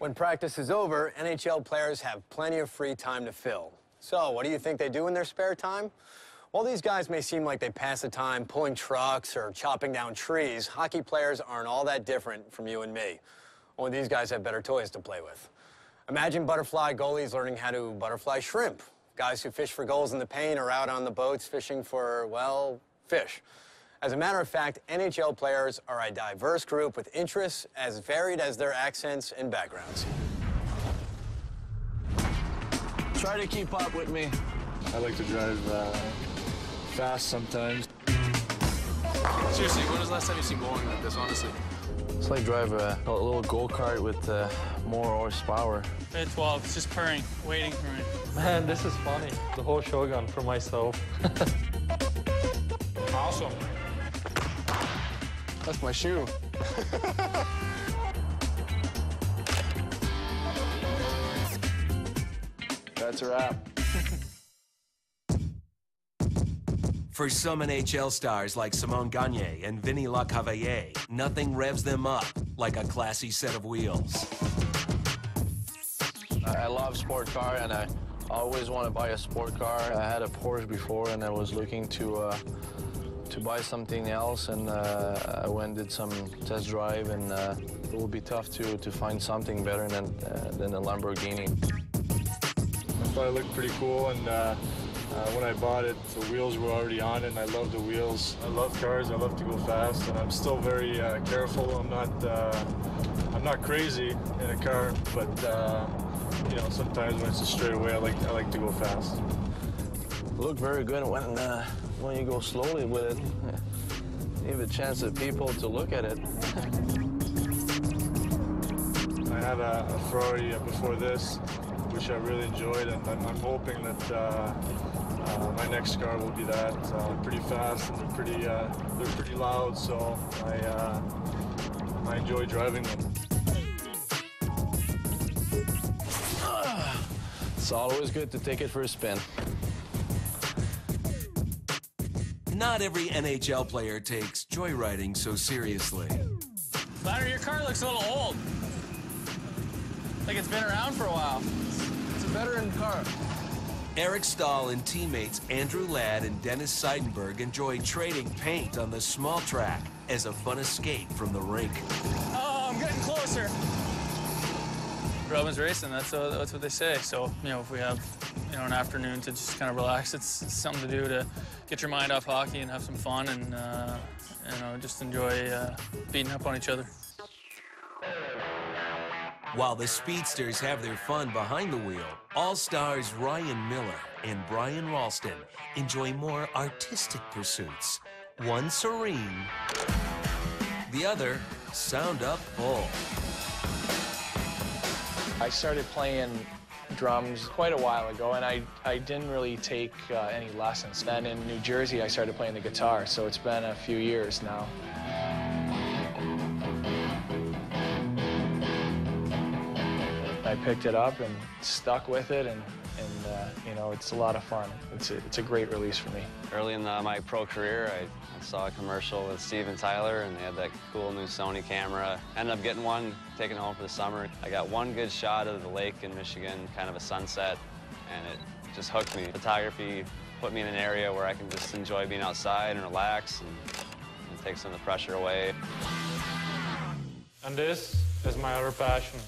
When practice is over, NHL players have plenty of free time to fill. So, what do you think they do in their spare time? While these guys may seem like they pass the time pulling trucks or chopping down trees, hockey players aren't all that different from you and me. Only these guys have better toys to play with. Imagine butterfly goalies learning how to butterfly shrimp. Guys who fish for goals in the paint are out on the boats fishing for, well, fish. As a matter of fact, NHL players are a diverse group with interests as varied as their accents and backgrounds. Try to keep up with me. I like to drive fast sometimes. Seriously, when was the last time you seen bowling like this, honestly? It's like drive a little go-kart with more horsepower. At 12, it's just purring, waiting for me. Man, this is funny. The whole Shogun for myself. Awesome. That's my shoe. That's a wrap. For some NHL stars like Simon Gagne and Vincent Lecaviler, nothing revs them up like a classy set of wheels. I love sport car, and I always want to buy a sport car. I had a Porsche before, and I was looking to buy something else, and I went and did some test drive, and it will be tough to find something better than a Lamborghini. I thought it looked pretty cool, and when I bought it, the wheels were already on it, and I love the wheels. I love cars, I love to go fast, and I'm still very careful. I'm not crazy in a car, but you know, sometimes when it's a straightaway, I like to go fast. Look very good when you go slowly with it. You have a chance of people to look at it. I had a Ferrari before this, which I really enjoyed, and I'm hoping that my next car will be that. Pretty fast, and they're pretty loud, so I enjoy driving them. It's always good to take it for a spin. Not every NHL player takes joyriding so seriously. Ladder, your car looks a little old. Like it's been around for a while. It's a veteran car. Eric Staal and teammates Andrew Ladd and Dennis Seidenberg enjoy trading paint on the small track as a fun escape from the rink. Oh, I'm getting closer. Robin's racing, that's what they say. So, you know, if we have, you know, an afternoon to just kind of relax, it's something to do to get your mind off hockey and have some fun and, you know, just enjoy beating up on each other. While the speedsters have their fun behind the wheel, all-stars Ryan Miller and Brian Ralston enjoy more artistic pursuits. One serene, the other sound up full. I started playing drums quite a while ago, and I didn't really take any lessons. Then in New Jersey, I started playing the guitar, so it's been a few years now. I picked it up and stuck with it, and you know, it's a lot of fun. It's a great release for me. Early in my pro career, I saw a commercial with Steve and Tyler, and they had that cool new Sony camera. Ended up getting one, taking it home for the summer. I got one good shot of the lake in Michigan, kind of a sunset, and it just hooked me. Photography put me in an area where I can just enjoy being outside and relax and take some of the pressure away. And this is my other passion.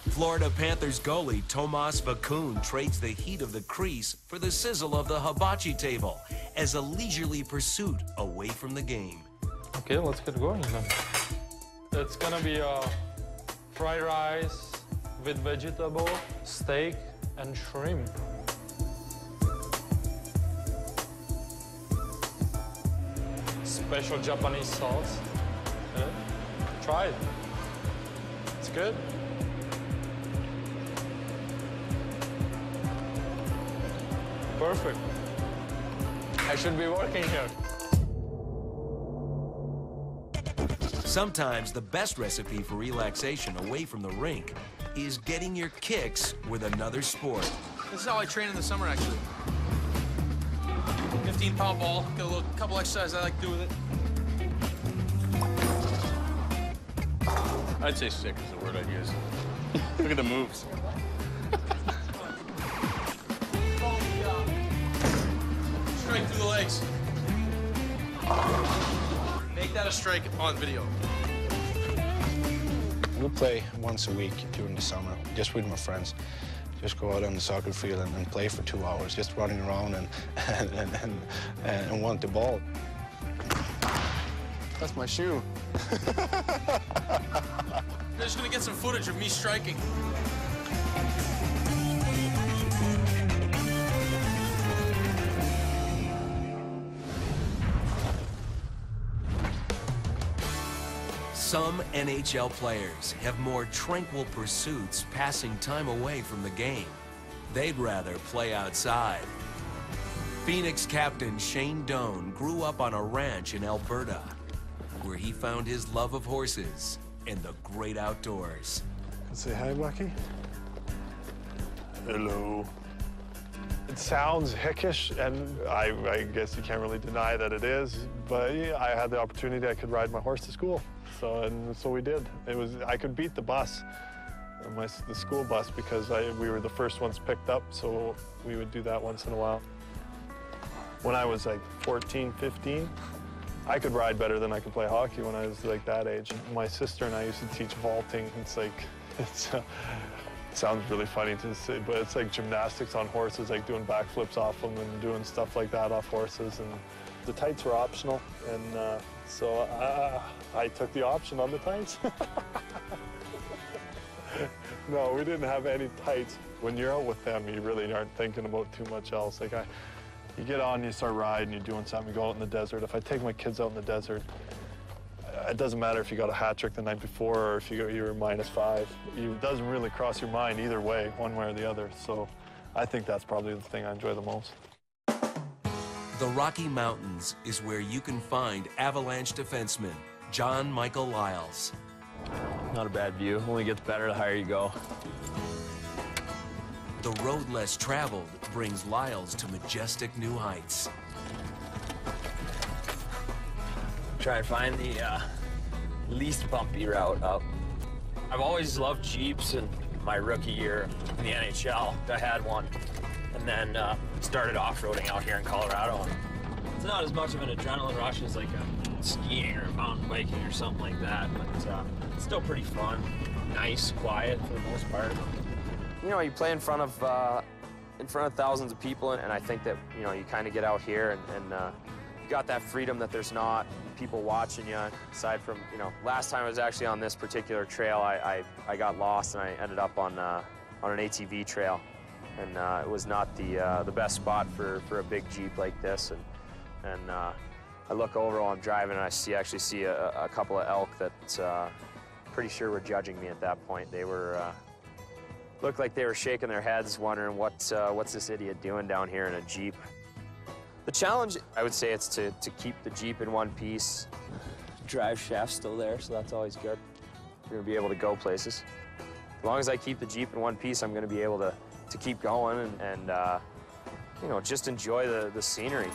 Florida Panthers goalie Tomas Vokoun trades the heat of the crease for the sizzle of the hibachi table as a leisurely pursuit away from the game. Okay, let's get going then. It's gonna be fried rice with vegetable, steak, and shrimp. Special Japanese sauce. Yeah. Try it. It's good. Perfect. I should be working here. Sometimes the best recipe for relaxation away from the rink is getting your kicks with another sport. This is how I train in the summer, actually. 15-pound ball, get a couple exercises I like to do with it. I'd say sick is the word I'd use. Look at the moves. Strike through the legs. Make that a strike on video. We play once a week during the summer, just with my friends. Just go out on the soccer field and play for 2 hours, just running around and want the ball. That's my shoe. They're just gonna get some footage of me striking. Some NHL players have more tranquil pursuits passing time away from the game. They'd rather play outside. Phoenix captain Shane Doan grew up on a ranch in Alberta, where he found his love of horses and the great outdoors. Say hi, Bucky. Hello. It sounds hickish, and I guess you can't really deny that it is, but yeah, I had the opportunity, I could ride my horse to school. So we did. I could beat the bus, the school bus, because we were the first ones picked up, so we would do that once in a while. When I was like 14, 15, I could ride better than I could play hockey when I was like that age. My sister and I used to teach vaulting. It sounds really funny to say, but it's like gymnastics on horses, like doing backflips off them and doing stuff like that off horses. And the tights were optional, and so I took the option on the tights. No, we didn't have any tights. When you're out with them, you really aren't thinking about too much else. Like you get on, you start riding, you're doing something, you go out in the desert. If I take my kids out in the desert, it doesn't matter if you got a hat trick the night before or if you were -5. It doesn't really cross your mind either way, one way or the other. So I think that's probably the thing I enjoy the most. The Rocky Mountains is where you can find Avalanche defenseman John-Michael Liles. Not a bad view. Only gets better the higher you go. The road less traveled brings Liles to majestic new heights. Try to find the least bumpy route up. I've always loved Jeeps, and my rookie year in the NHL, I had one. And then started off-roading out here in Colorado. It's not as much of an adrenaline rush as like a skiing or mountain biking or something like that, but it's still pretty fun. Nice, quiet for the most part. You know, you play in front of thousands of people, and I think that, you know, you kind of get out here and you got that freedom that there's not people watching you, aside from, you know, last time I was actually on this particular trail, I got lost and I ended up on an ATV trail. And it was not the best spot for a big Jeep like this. And I look over while I'm driving, and I actually see a couple of elk that pretty sure were judging me at that point. They were looked like they were shaking their heads, wondering what's this idiot doing down here in a Jeep. The challenge, I would say, it's to keep the Jeep in one piece. Drive shaft's still there, so that's always good. You're gonna be able to go places. As long as I keep the Jeep in one piece, I'm gonna be able to keep going and you know, just enjoy the scenery.